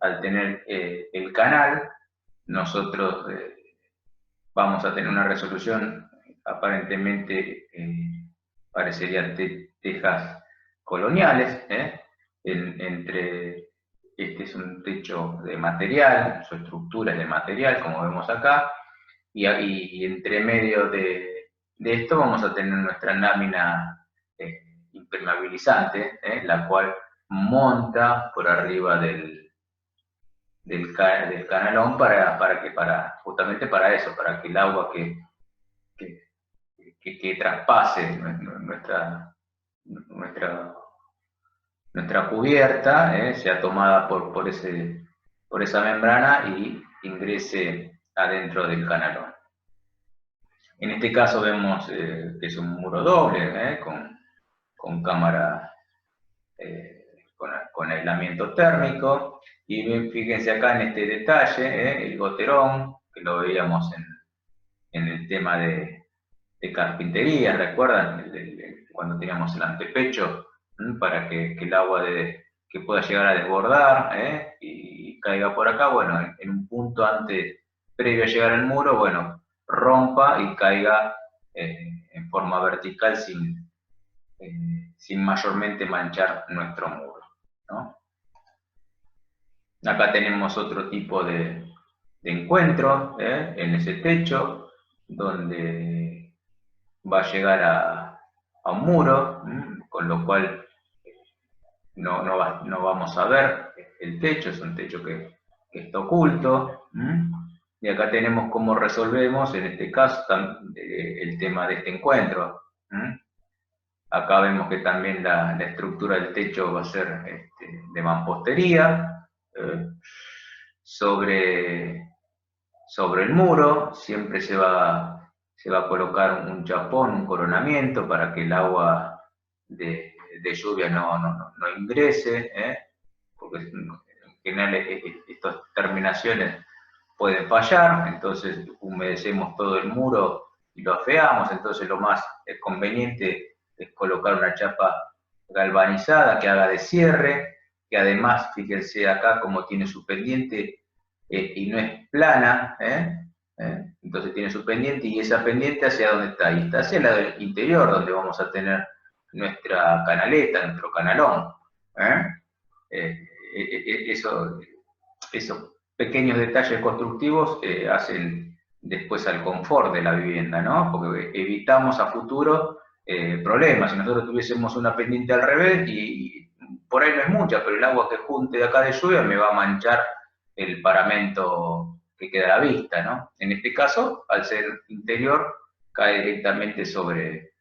Speaker 1: al tener el canal, nosotros vamos a tener una resolución aparentemente, parecerían tejas coloniales, entre este es un techo de material, su estructura es de material, como vemos acá, y entre medio de esto vamos a tener nuestra lámina impermeabilizante, la cual monta por arriba del canalón justamente para eso, para que el agua que traspase nuestra cubierta sea tomada por esa membrana y ingrese adentro del canalón. En este caso vemos que es un muro doble, con cámara, con aislamiento térmico, y fíjense acá en este detalle, el goterón, que lo veíamos en el tema de carpintería, ¿recuerdan? Cuando teníamos el antepecho, para que el agua que pueda llegar a desbordar y caiga por acá, bueno, en un punto previo a llegar al muro, bueno, rompa y caiga en forma vertical sin mayormente manchar nuestro muro, ¿no? Acá tenemos otro tipo de encuentro en ese techo, donde va a llegar a un muro, con lo cual no vamos a ver el techo, es un techo que está oculto. Y acá tenemos cómo resolvemos, en este caso, el tema de este encuentro. Acá vemos que también la estructura del techo va a ser de mampostería. Sobre el muro siempre se va a colocar un chapón, un coronamiento, para que el agua de lluvia no ingrese, porque en general estas terminaciones pueden fallar, entonces humedecemos todo el muro y lo afeamos. Entonces lo más conveniente es colocar una chapa galvanizada que haga de cierre, que además, fíjense acá como tiene su pendiente y no es plana, entonces tiene su pendiente, y esa pendiente ¿hacia dónde está? Y está hacia el lado del interior, donde vamos a tener nuestra canaleta, nuestro canalón. Esos pequeños detalles constructivos hacen después al confort de la vivienda, ¿no? Porque evitamos a futuro problemas. Si nosotros tuviésemos una pendiente al revés, y por ahí no es mucha, pero el agua que junte de acá de lluvia me va a manchar el paramento que queda a la vista, ¿no? En este caso, al ser interior, cae directamente sobre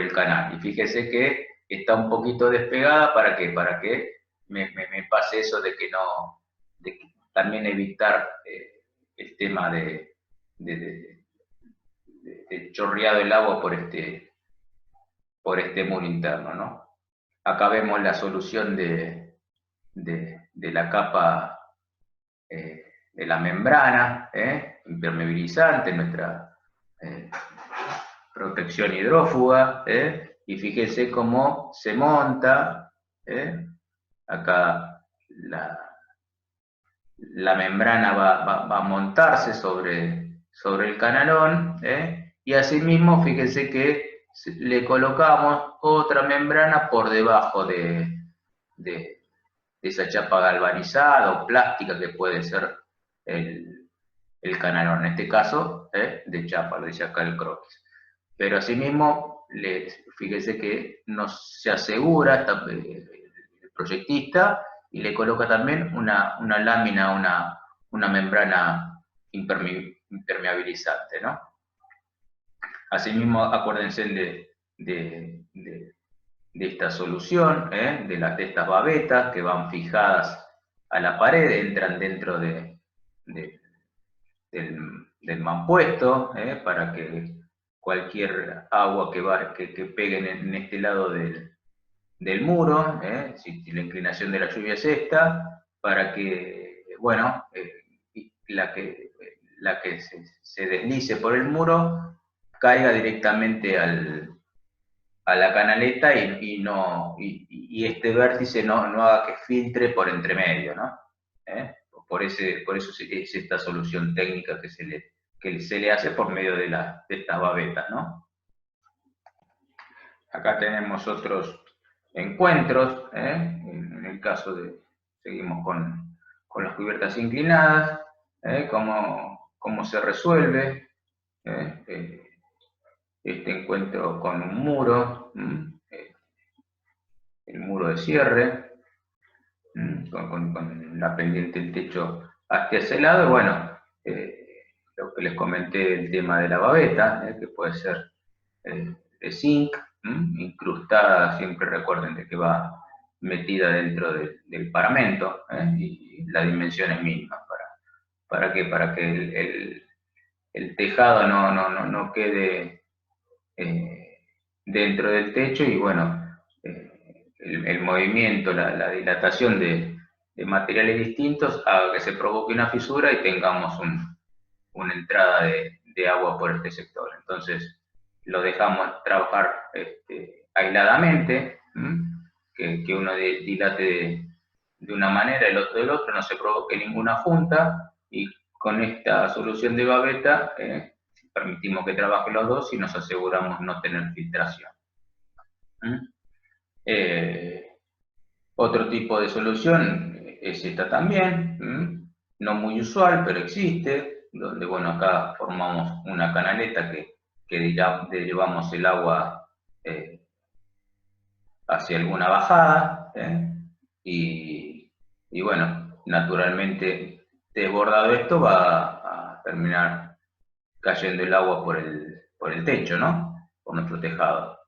Speaker 1: el canal. Y fíjese que está un poquito despegada. ¿Para qué? Para que me pase eso de que también evitar el tema de chorreado el agua por este muro interno, ¿no? Acá vemos la solución de la capa de la membrana impermeabilizante, nuestra protección hidrófuga, y fíjense cómo se monta acá la membrana va a montarse sobre el canalón, y asimismo, fíjense que le colocamos otra membrana por debajo de esa chapa galvanizada o plástica que puede ser el canalón, en este caso de chapa, lo dice acá el croquis. Pero asimismo, fíjense que se asegura el proyectista y le coloca también una lámina, una membrana impermeabilizante, ¿no? Asimismo, acuérdense de esta solución, de estas babetas que van fijadas a la pared, entran dentro del mampuesto, para que cualquier agua que pegue en este lado del muro, si la inclinación de la lluvia es esta, para que, bueno, la que se deslice por el muro caiga directamente a la canaleta y este vértice no haga que filtre por entre medio, ¿no? Por eso es esta solución técnica que se le hace por medio de estas babetas, ¿no? Acá tenemos otros encuentros, en el caso seguimos con las cubiertas inclinadas, cómo se resuelve este encuentro con un muro, el muro de cierre, con la pendiente del techo hacia ese lado, y bueno, lo que les comenté, el tema de la babeta, que puede ser de zinc, incrustada, siempre recuerden de que va metida dentro del paramento, y la dimensión es mínima. ¿Para qué? Para que el tejado no quede dentro del techo y bueno, el movimiento, la dilatación de materiales distintos haga que se provoque una fisura y tengamos una entrada de agua por este sector. Entonces lo dejamos trabajar aisladamente, que uno dilate de una manera, el otro del otro, no se provoque ninguna junta, y con esta solución de babeta permitimos que trabajen los dos y nos aseguramos no tener filtración. Otro tipo de solución es esta también, no muy usual, pero existe, donde bueno, acá formamos una canaleta que derivamos el agua hacia alguna bajada, y bueno, naturalmente desbordado esto va a terminar cayendo el agua por el techo, ¿no? Por nuestro tejado.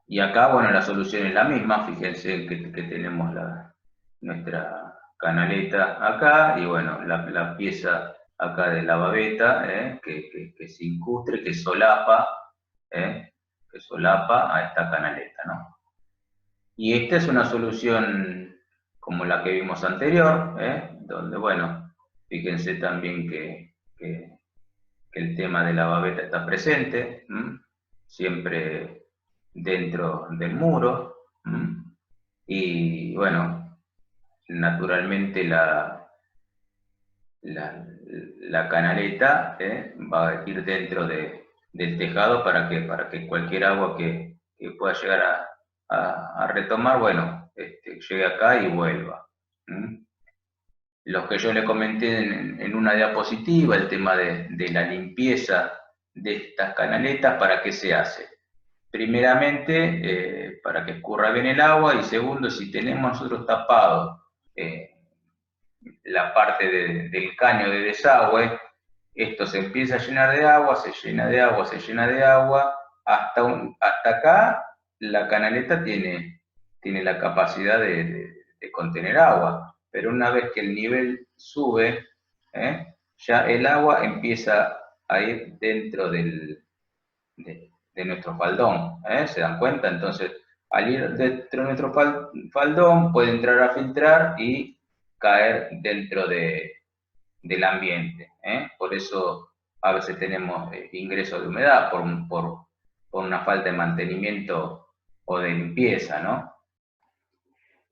Speaker 1: Y acá, bueno, la solución es la misma, fíjense que tenemos nuestra canaleta acá, y bueno, la pieza acá de la babeta, que se incrustre, que solapa a esta canaleta, ¿no? Y esta es una solución como la que vimos anterior, donde, bueno, fíjense también que el tema de la babeta está presente, siempre dentro del muro, y bueno, naturalmente la canaleta va a ir dentro del tejado para que cualquier agua que pueda llegar a retomar, bueno, llegue acá y vuelva. Los que yo le comenté en una diapositiva, el tema de la limpieza de estas canaletas, ¿para qué se hace? Primeramente, para que escurra bien el agua, y segundo, si tenemos nosotros tapado la parte del caño de desagüe, esto se empieza a llenar de agua, se llena de agua, se llena de agua, hasta acá la canaleta tiene la capacidad de contener agua, pero una vez que el nivel sube, ya el agua empieza a ir dentro de nuestro faldón, ¿se dan cuenta? Entonces, al ir dentro de nuestro faldón, puede entrar a filtrar y caer dentro del ambiente. Por eso a veces tenemos ingreso de humedad por una falta de mantenimiento o de limpieza, ¿no?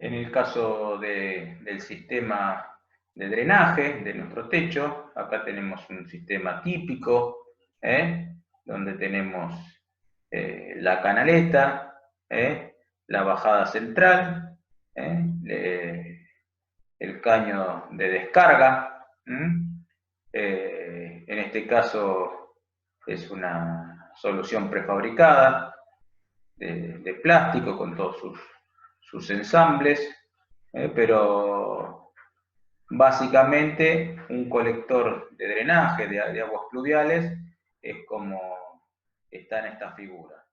Speaker 1: En el caso del sistema de drenaje de nuestro techo, acá tenemos un sistema típico, donde tenemos la canaleta, la bajada central, el caño de descarga. En este caso es una solución prefabricada de plástico con todos sus ensambles, pero básicamente un colector de drenaje de aguas pluviales es como está en esta figura.